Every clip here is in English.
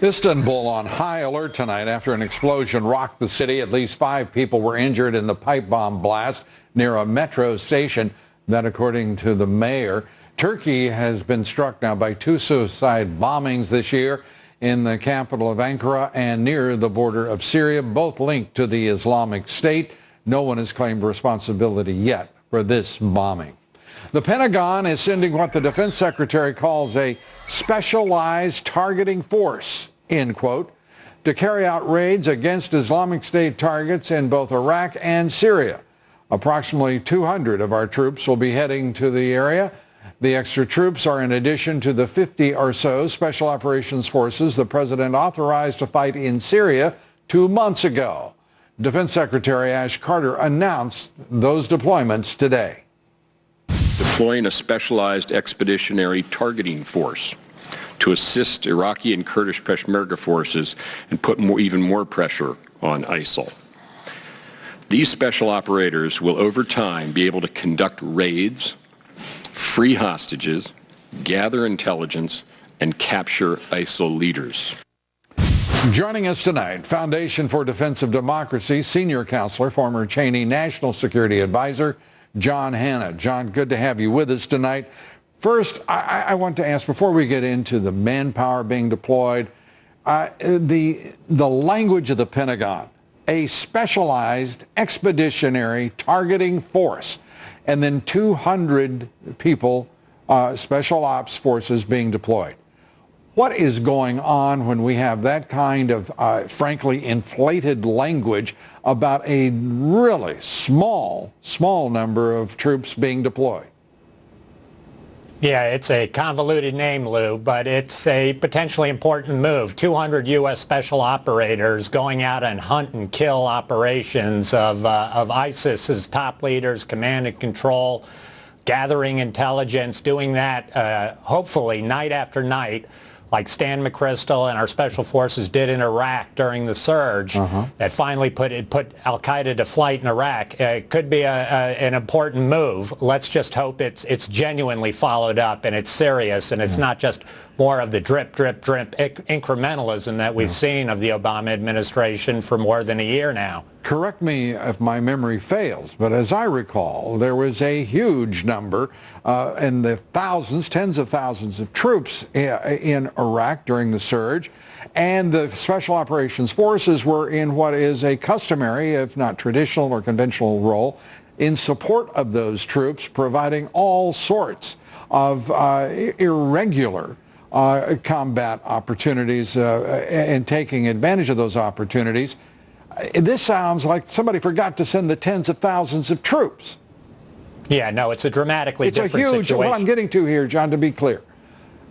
Istanbul on high alert tonight after an explosion rocked the city. At least 5 people were injured in the pipe bomb blast near a metro station. That according to the mayor. Turkey has been struck now by 2 suicide bombings this year in the capital of Ankara and near the border of Syria, both linked to the Islamic State. No one has claimed responsibility yet for this bombing. The Pentagon is sending what the defense secretary calls a specialized targeting force, end quote, to carry out raids against Islamic State targets in both Iraq and Syria. Approximately 200 of our troops will be heading to the area. The extra troops are in addition to the 50 or so special operations forces the president authorized to fight in Syria 2 months ago. Defense Secretary Ash Carter announced those deployments today. Deploying a specialized expeditionary targeting force to assist Iraqi and Kurdish Peshmerga forces and put even more pressure on ISIL. These special operators will over time be able to conduct raids, free hostages, gather intelligence, and capture ISIL leaders. Joining us tonight, Foundation for Defense of Democracy Senior Counselor, former Cheney National Security Advisor, John Hanna. John, good to have you with us tonight. First, I want to ask, before we get into the manpower being deployed, the language of the Pentagon, a specialized expeditionary targeting force, and then 200 people, special ops forces being deployed. What is going on when we have that kind of, frankly, inflated language about a really small number of troops being deployed? Yeah, it's a convoluted name, Lou, but it's a potentially important move. 200 U.S. special operators going out and hunt and kill operations of ISIS's top leaders, command and control, gathering intelligence, doing that hopefully night after night, like Stan McChrystal and our special forces did in Iraq during the surge that finally put al-Qaeda to flight in Iraq. It could be an important move. Let's just hope it's genuinely followed up and it's serious and it's not just more of the drip incrementalism that we've seen of the Obama administration for more than a year now. Correct me if my memory fails, but as I recall, there was a huge number in the thousands, tens of thousands of troops in Iraq during the surge, and the Special Operations Forces were in what is a customary, if not traditional or conventional role, in support of those troops, providing all sorts of irregular combat opportunities and taking advantage of those opportunities. This sounds like somebody forgot to send the tens of thousands of troops. Yeah, no, it's a dramatically different situation. It's a huge, what I'm getting to here, John, to be clear,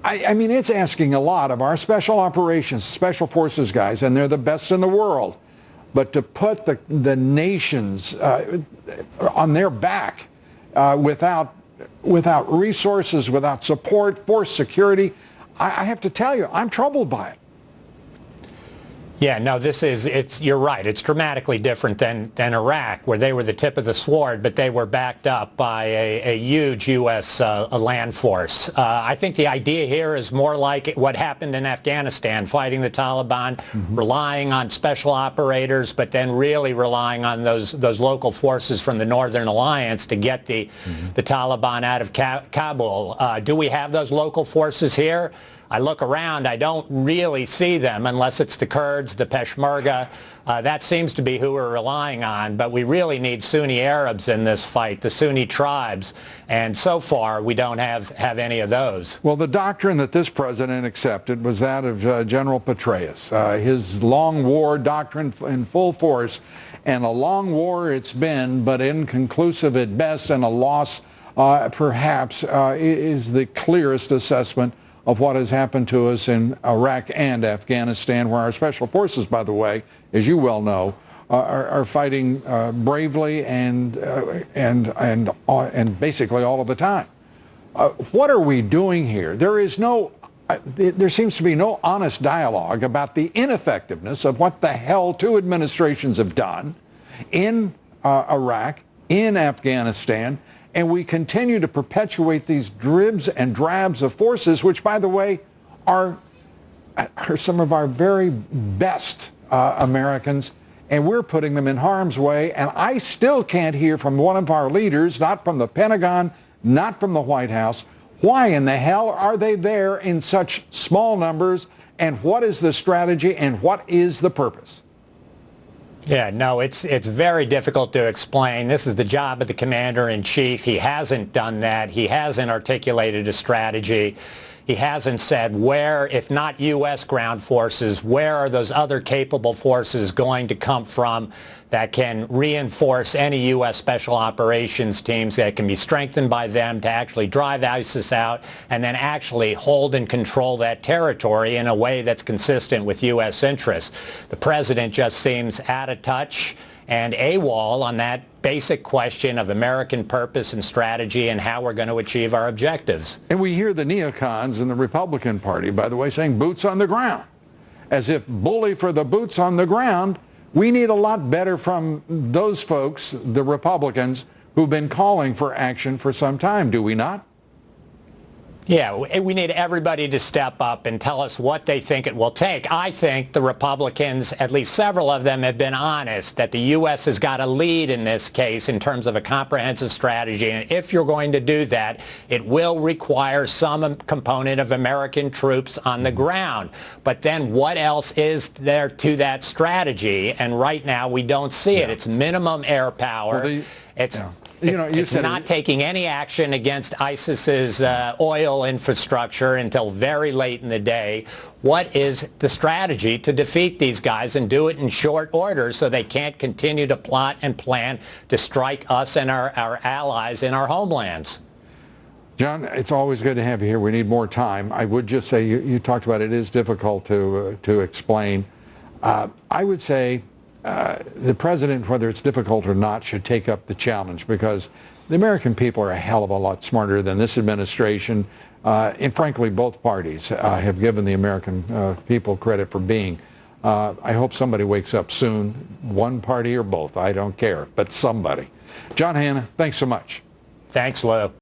I mean, it's asking a lot of our special operations, special forces guys, and they're the best in the world. But to put the nations on their back without resources, without support, force security, I have to tell you, I'm troubled by it. Yeah, no, you're right. It's dramatically different than Iraq, where they were the tip of the sword, but they were backed up by a huge U.S. land force. I think the idea here is more like what happened in Afghanistan, fighting the Taliban, relying on special operators, but then really relying on those local forces from the Northern Alliance to get the Taliban out of Kabul. Do we have those local forces here? I look around, I don't really see them unless it's the Kurds, the Peshmerga. That seems to be who we're relying on, but we really need Sunni Arabs in this fight, the Sunni tribes, and so far we don't have any of those. Well, the doctrine that this president accepted was that of General Petraeus, his long war doctrine in full force, and a long war it's been, but inconclusive at best, and a loss perhaps is the clearest assessment of what has happened to us in Iraq and Afghanistan, where our special forces, by the way, as you well know, are fighting bravely and basically all of the time. What are we doing here? There seems to be no honest dialogue about the ineffectiveness of what the hell 2 administrations have done in Iraq, in Afghanistan, and we continue to perpetuate these dribs and drabs of forces, which, by the way, are are some of our very best Americans, and we're putting them in harm's way. And I still can't hear from one of our leaders, not from the Pentagon, not from the White House, why in the hell are they there in such small numbers, and what is the strategy, and what is the purpose? Yeah, no, it's very difficult to explain. This is the job of the commander-in-chief. He hasn't done that. He hasn't articulated a strategy. He hasn't said where, if not U.S. ground forces, where are those other capable forces going to come from that can reinforce any U.S. special operations teams that can be strengthened by them to actually drive ISIS out and then actually hold and control that territory in a way that's consistent with U.S. interests. The president just seems out of touch and AWOL on that basic question of American purpose and strategy and how we're going to achieve our objectives. And we hear the neocons in the Republican Party, by the way, saying boots on the ground. As if bully for the boots on the ground. We need a lot better from those folks, the Republicans, who've been calling for action for some time, do we not? Yeah, we need everybody to step up and tell us what they think it will take. I think the Republicans, at least several of them, have been honest that the U.S. has got a lead in this case in terms of a comprehensive strategy. And if you're going to do that, it will require some component of American troops on the ground. But then what else is there to that strategy? And right now we don't see it. It's minimum air power. It's not taking any action against ISIS's oil infrastructure until very late in the day. What is the strategy to defeat these guys and do it in short order so they can't continue to plot and plan to strike us and our allies in our homelands? John, it's always good to have you here. We need more time. I would just say you talked about it is difficult to explain. I would say the president, whether it's difficult or not, should take up the challenge because the American people are a hell of a lot smarter than this administration. And frankly, both parties have given the American people credit for being. I hope somebody wakes up soon, one party or both. I don't care, but somebody. John Hanna, thanks so much. Thanks, Lou.